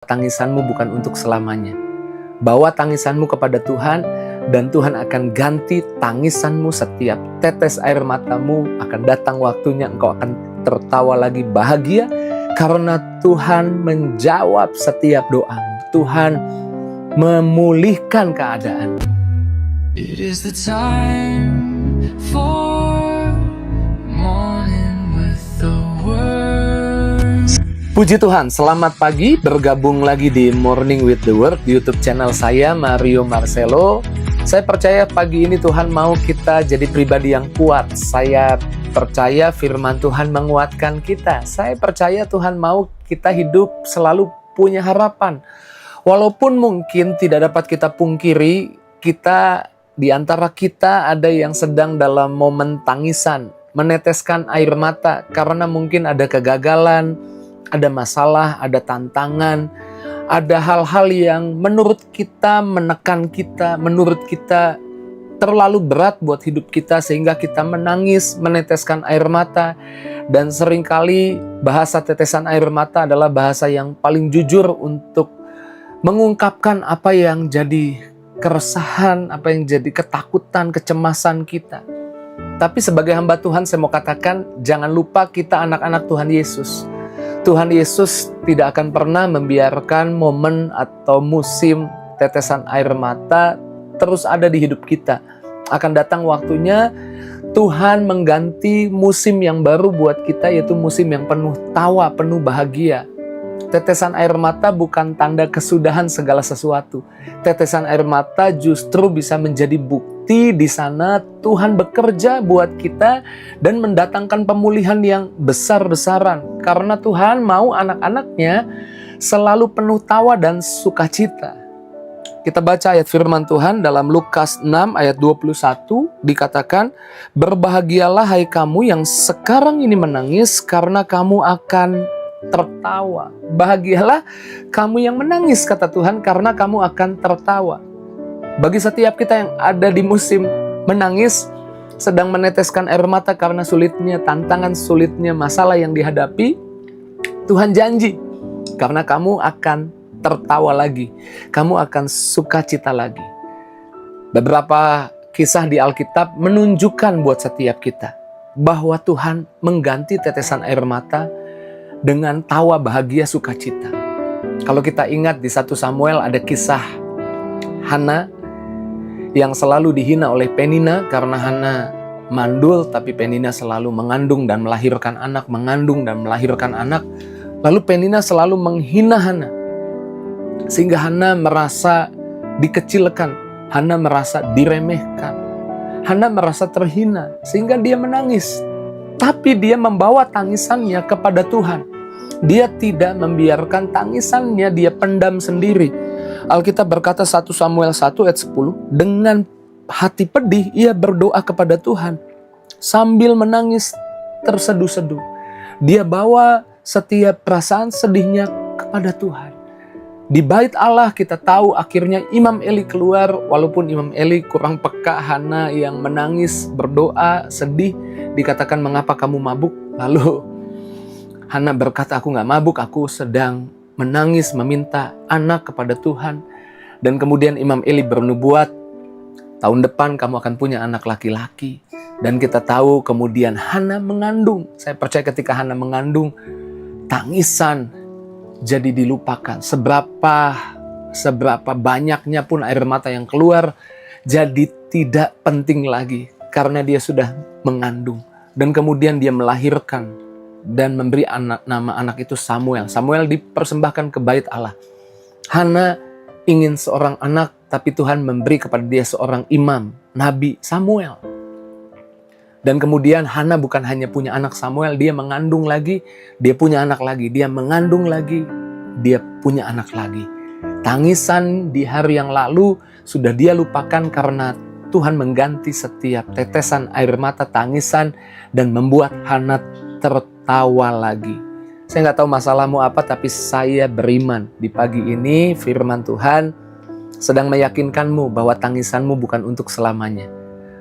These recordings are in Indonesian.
Tangisanmu bukan untuk selamanya. Bawa tangisanmu kepada Tuhan, dan Tuhan akan ganti tangisanmu. Setiap tetes air matamu akan datang waktunya engkau akan tertawa lagi bahagia, karena Tuhan menjawab setiap doamu. Tuhan memulihkan keadaan. It is the time for morning with the word. Puji Tuhan, selamat pagi, bergabung lagi di Morning with the Word, YouTube channel saya, Mario Marcelo. Saya percaya pagi ini Tuhan mau kita jadi pribadi yang kuat. Saya percaya firman Tuhan menguatkan kita. Saya percaya Tuhan mau kita hidup selalu punya harapan. Walaupun mungkin tidak dapat kita pungkiri, di antara kita ada yang sedang dalam momen tangisan, meneteskan air mata karena mungkin ada kegagalan, ada masalah, ada tantangan, ada hal-hal yang menurut kita menekan kita, menurut kita terlalu berat buat hidup kita sehingga kita menangis, meneteskan air mata. Dan seringkali bahasa tetesan air mata adalah bahasa yang paling jujur untuk mengungkapkan apa yang jadi keresahan, apa yang jadi ketakutan, kecemasan kita. Tapi sebagai hamba Tuhan saya mau katakan, jangan lupa kita anak-anak Tuhan Yesus. Tuhan Yesus tidak akan pernah membiarkan momen atau musim tetesan air mata terus ada di hidup kita. Akan datang waktunya Tuhan mengganti musim yang baru buat kita, yaitu musim yang penuh tawa, penuh bahagia. Tetesan air mata bukan tanda kesudahan segala sesuatu. Tetesan air mata justru bisa menjadi bukti di sana Tuhan bekerja buat kita dan mendatangkan pemulihan yang besar-besaran. Karena Tuhan mau anak-anaknya selalu penuh tawa dan sukacita. Kita baca ayat firman Tuhan dalam Lukas 6 ayat 21, dikatakan, "Berbahagialah hai kamu yang sekarang ini menangis, karena kamu akan tertawa." Bahagialah kamu yang menangis, kata Tuhan, karena kamu akan tertawa. Bagi setiap kita yang ada di musim menangis, sedang meneteskan air mata karena sulitnya, tantangan sulitnya, masalah yang dihadapi, Tuhan janji, karena kamu akan tertawa lagi, kamu akan sukacita lagi. Beberapa kisah di Alkitab menunjukkan buat setiap kita bahwa Tuhan mengganti tetesan air mata dengan tawa bahagia sukacita. Kalau kita ingat di 1 Samuel ada kisah Hana yang selalu dihina oleh Penina karena Hana mandul, tapi Penina selalu mengandung dan melahirkan anak, mengandung dan melahirkan anak. Lalu Penina selalu menghina Hana, sehingga Hana merasa dikecilkan, Hana merasa diremehkan, Hana merasa terhina, sehingga dia menangis. Tapi dia membawa tangisannya kepada Tuhan. Dia tidak membiarkan tangisannya dia pendam sendiri. Alkitab berkata 1 Samuel 1 ayat 10, dengan hati pedih ia berdoa kepada Tuhan sambil menangis terseduh-seduh. Dia bawa setiap perasaan sedihnya kepada Tuhan. Di bait Allah kita tahu akhirnya Imam Eli keluar, walaupun Imam Eli kurang peka. Hana yang menangis, berdoa, sedih, dikatakan, "Mengapa kamu mabuk?" Lalu Hana berkata, "Aku gak mabuk, aku sedang menangis meminta anak kepada Tuhan." Dan kemudian Imam Eli bernubuat, tahun depan kamu akan punya anak laki-laki. Dan kita tahu kemudian Hana mengandung. Saya percaya ketika Hana mengandung, tangisan jadi dilupakan. Seberapa banyaknya pun air mata yang keluar jadi tidak penting lagi karena dia sudah mengandung. Dan kemudian dia melahirkan dan memberi nama anak itu Samuel. Samuel dipersembahkan ke bait Allah. Hana ingin seorang anak, tapi Tuhan memberi kepada dia seorang imam, Nabi Samuel. Dan kemudian Hana bukan hanya punya anak Samuel, dia mengandung lagi, dia punya anak lagi, dia mengandung lagi, dia punya anak lagi. Tangisan di hari yang lalu sudah dia lupakan karena Tuhan mengganti setiap tetesan air mata tangisan dan membuat Hana tertawa lagi. Saya nggak tahu masalahmu apa, tapi saya beriman di pagi ini firman Tuhan sedang meyakinkanmu bahwa tangisanmu bukan untuk selamanya.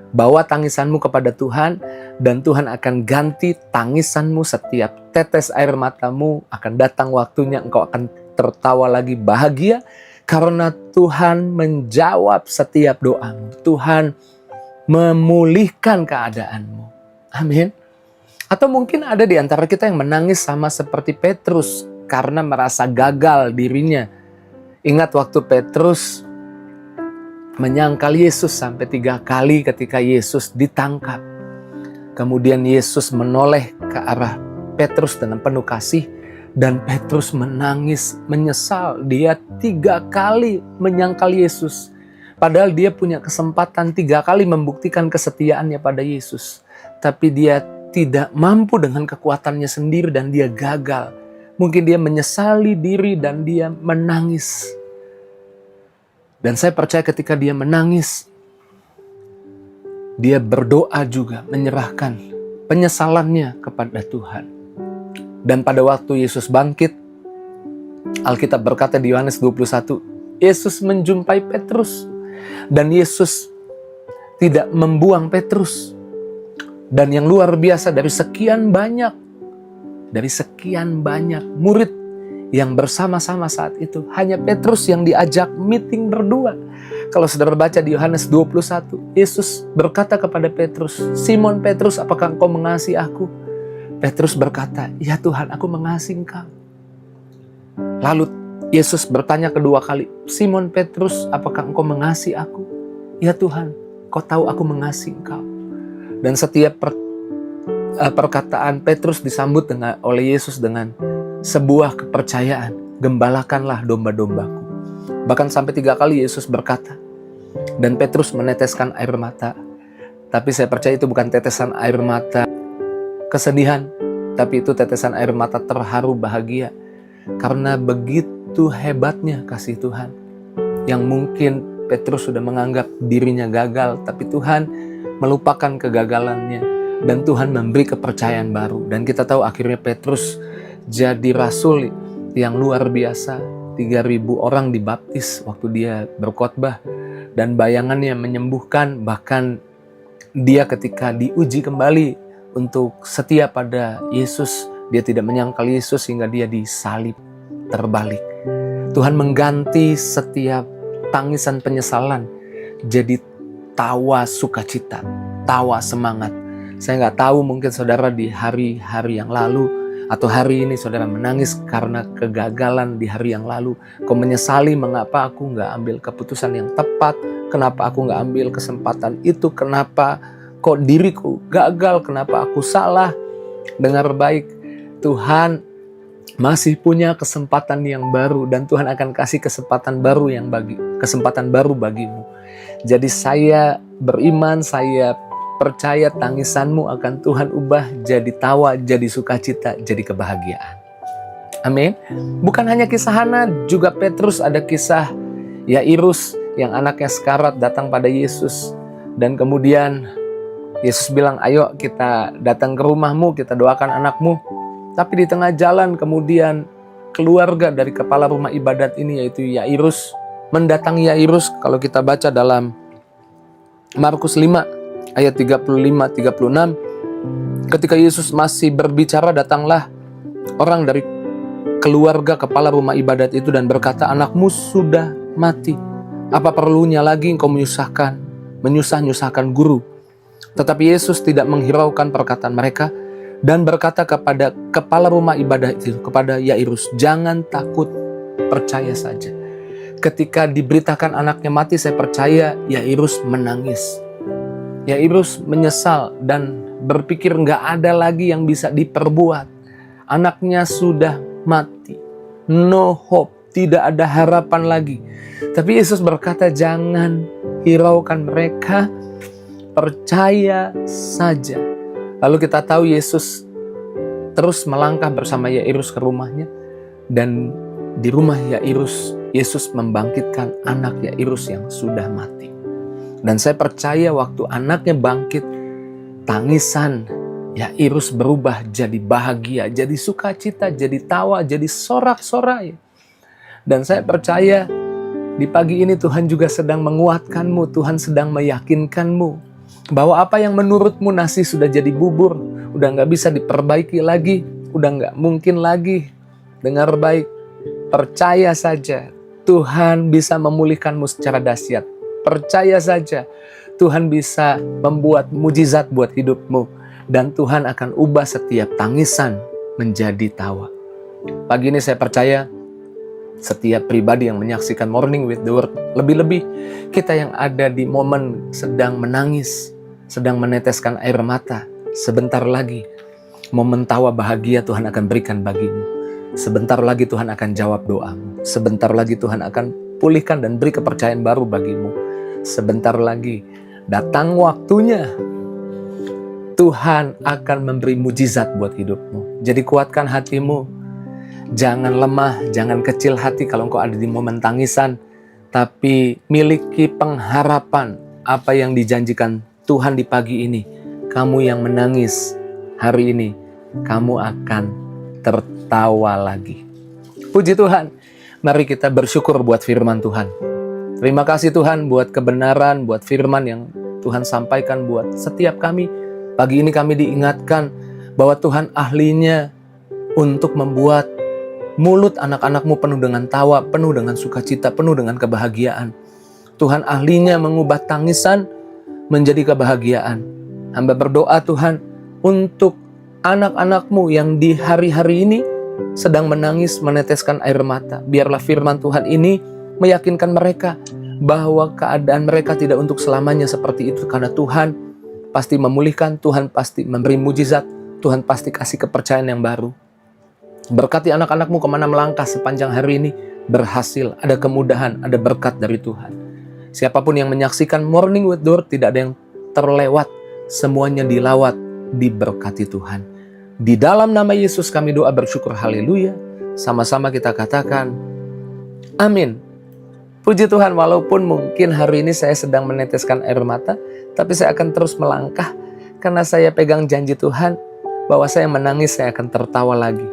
Bawa tangisanmu kepada Tuhan dan Tuhan akan ganti tangisanmu. Setiap tetes air matamu akan datang waktunya engkau akan tertawa lagi, bahagia karena Tuhan menjawab setiap doamu. Tuhan memulihkan keadaanmu. Amin. Atau mungkin ada di antara kita yang menangis sama seperti Petrus karena merasa gagal dirinya. Ingat waktu Petrus menyangkal Yesus sampai 3 kali ketika Yesus ditangkap. Kemudian Yesus menoleh ke arah Petrus dengan penuh kasih dan Petrus menangis, menyesal. Dia 3 kali menyangkal Yesus. Padahal dia punya kesempatan 3 kali membuktikan kesetiaannya pada Yesus. Tapi dia tidak mampu dengan kekuatannya sendiri dan dia gagal. Mungkin dia menyesali diri dan dia menangis. Dan saya percaya ketika dia menangis, dia berdoa juga menyerahkan penyesalannya kepada Tuhan. Dan pada waktu Yesus bangkit, Alkitab berkata di Yohanes 21, Yesus menjumpai Petrus. Dan Yesus tidak membuang Petrus. Dan yang luar biasa dari sekian banyak murid yang bersama-sama saat itu, hanya Petrus yang diajak meeting berdua. Kalau saudara baca di Yohanes 21, Yesus berkata kepada Petrus, Simon Petrus, apakah engkau mengasihi aku? Petrus berkata, ya Tuhan, aku mengasihi engkau. Lalu Yesus bertanya kedua kali, Simon Petrus, apakah engkau mengasihi aku? Ya Tuhan, kau tahu aku mengasihi engkau. Dan setiap perkataan Petrus disambut oleh Yesus dengan sebuah kepercayaan, gembalakanlah domba-dombaku. Bahkan sampai 3 kali Yesus berkata, dan Petrus meneteskan air mata. Tapi saya percaya itu bukan tetesan air mata kesedihan, tapi itu tetesan air mata terharu bahagia. Karena begitu hebatnya kasih Tuhan, yang mungkin Petrus sudah menganggap dirinya gagal, tapi Tuhan melupakan kegagalannya dan Tuhan memberi kepercayaan baru. Dan kita tahu akhirnya Petrus jadi rasul yang luar biasa. 3.000 orang dibaptis waktu dia berkhotbah dan bayangannya menyembuhkan. Bahkan dia ketika diuji kembali untuk setia pada Yesus, dia tidak menyangkal Yesus sehingga dia disalib terbalik. Tuhan mengganti setiap tangisan penyesalan jadi tawa sukacita, tawa semangat. Saya nggak tahu mungkin saudara di hari-hari yang lalu atau hari ini saudara menangis karena kegagalan di hari yang lalu. Kau menyesali mengapa aku nggak ambil keputusan yang tepat, kenapa aku nggak ambil kesempatan itu, kenapa kok diriku gagal, kenapa aku salah. Dengar baik, Tuhan masih punya kesempatan yang baru dan Tuhan akan kasih kesempatan baru bagimu. Jadi saya beriman, saya percaya tangisanmu akan Tuhan ubah jadi tawa, jadi sukacita, jadi kebahagiaan. Amin. Bukan hanya kisah Hana, juga Petrus ada kisah Yairus yang anaknya sekarat datang pada Yesus. Dan kemudian Yesus bilang, ayo kita datang ke rumahmu, kita doakan anakmu. Tapi di tengah jalan kemudian keluarga dari kepala rumah ibadat ini yaitu Yairus mendatangi Yairus. Kalau kita baca dalam Markus 5 ayat 35-36, ketika Yesus masih berbicara, datanglah orang dari keluarga kepala rumah ibadat itu dan berkata, anakmu sudah mati. Apa perlunya lagi engkau menyusah-nyusahkan guru? Tetapi Yesus tidak menghiraukan perkataan mereka dan berkata kepada kepala rumah ibadat itu, kepada Yairus, jangan takut, percaya saja. Ketika diberitakan anaknya mati, saya percaya Yairus menangis. Yairus menyesal dan berpikir nggak ada lagi yang bisa diperbuat. Anaknya sudah mati. No hope, tidak ada harapan lagi. Tapi Yesus berkata, jangan hiraukan mereka, percaya saja. Lalu kita tahu Yesus terus melangkah bersama Yairus ke rumahnya. Dan di rumah Yairus, Yesus membangkitkan anak Yairus yang sudah mati. Dan saya percaya waktu anaknya bangkit, tangisan Yairus berubah jadi bahagia, jadi sukacita, jadi tawa, jadi sorak-sorai. Dan saya percaya di pagi ini Tuhan juga sedang menguatkanmu, Tuhan sedang meyakinkanmu bahwa apa yang menurutmu nasi sudah jadi bubur, udah gak bisa diperbaiki lagi, udah gak mungkin lagi. Dengar baik, Percaya saja, Tuhan bisa memulihkanmu secara dahsyat. Percaya saja, Tuhan bisa membuat mujizat buat hidupmu. Dan Tuhan akan ubah setiap tangisan menjadi tawa. Pagi ini saya percaya, setiap pribadi yang menyaksikan Morning with the Word, lebih-lebih kita yang ada di momen sedang menangis, sedang meneteskan air mata, sebentar lagi momen tawa bahagia Tuhan akan berikan bagimu. Sebentar lagi Tuhan akan jawab doamu. Sebentar lagi Tuhan akan pulihkan dan beri kepercayaan baru bagimu. Sebentar lagi datang waktunya Tuhan akan memberi mujizat buat hidupmu. Jadi kuatkan hatimu. Jangan lemah, jangan kecil hati kalau engkau ada di momen tangisan. Tapi miliki pengharapan apa yang dijanjikan Tuhan di pagi ini. Kamu yang menangis hari ini, kamu akan tertawa lagi. Puji Tuhan, mari kita bersyukur buat firman Tuhan. Terima kasih Tuhan buat kebenaran, buat firman yang Tuhan sampaikan buat setiap kami. Pagi ini kami diingatkan bahwa Tuhan ahlinya untuk membuat mulut anak-anakmu penuh dengan tawa, penuh dengan sukacita, penuh dengan kebahagiaan. Tuhan ahlinya mengubah tangisan menjadi kebahagiaan. Hamba berdoa Tuhan untuk anak-anakmu yang di hari-hari ini sedang menangis, meneteskan air mata. Biarlah firman Tuhan ini meyakinkan mereka bahwa keadaan mereka tidak untuk selamanya seperti itu. Karena Tuhan pasti memulihkan, Tuhan pasti memberi mujizat, Tuhan pasti kasih kepercayaan yang baru. Berkati anak-anakmu kemana melangkah sepanjang hari ini berhasil, ada kemudahan, ada berkat dari Tuhan. Siapapun yang menyaksikan Morning with the Word, tidak ada yang terlewat, semuanya dilawat, diberkati Tuhan. Di dalam nama Yesus kami doa bersyukur, haleluya. Sama-sama kita katakan, amin. Puji Tuhan, walaupun mungkin hari ini saya sedang meneteskan air mata, tapi saya akan terus melangkah, karena saya pegang janji Tuhan, bahwa saya menangis, saya akan tertawa lagi.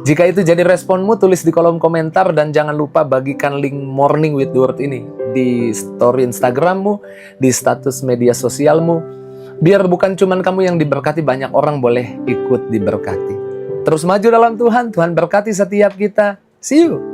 Jika itu jadi responmu, tulis di kolom komentar dan jangan lupa bagikan link Morning with the Word ini di story Instagrammu, di status media sosialmu. Biar bukan cuman kamu yang diberkati, banyak orang boleh ikut diberkati. Terus maju dalam Tuhan, Tuhan berkati setiap kita. See you!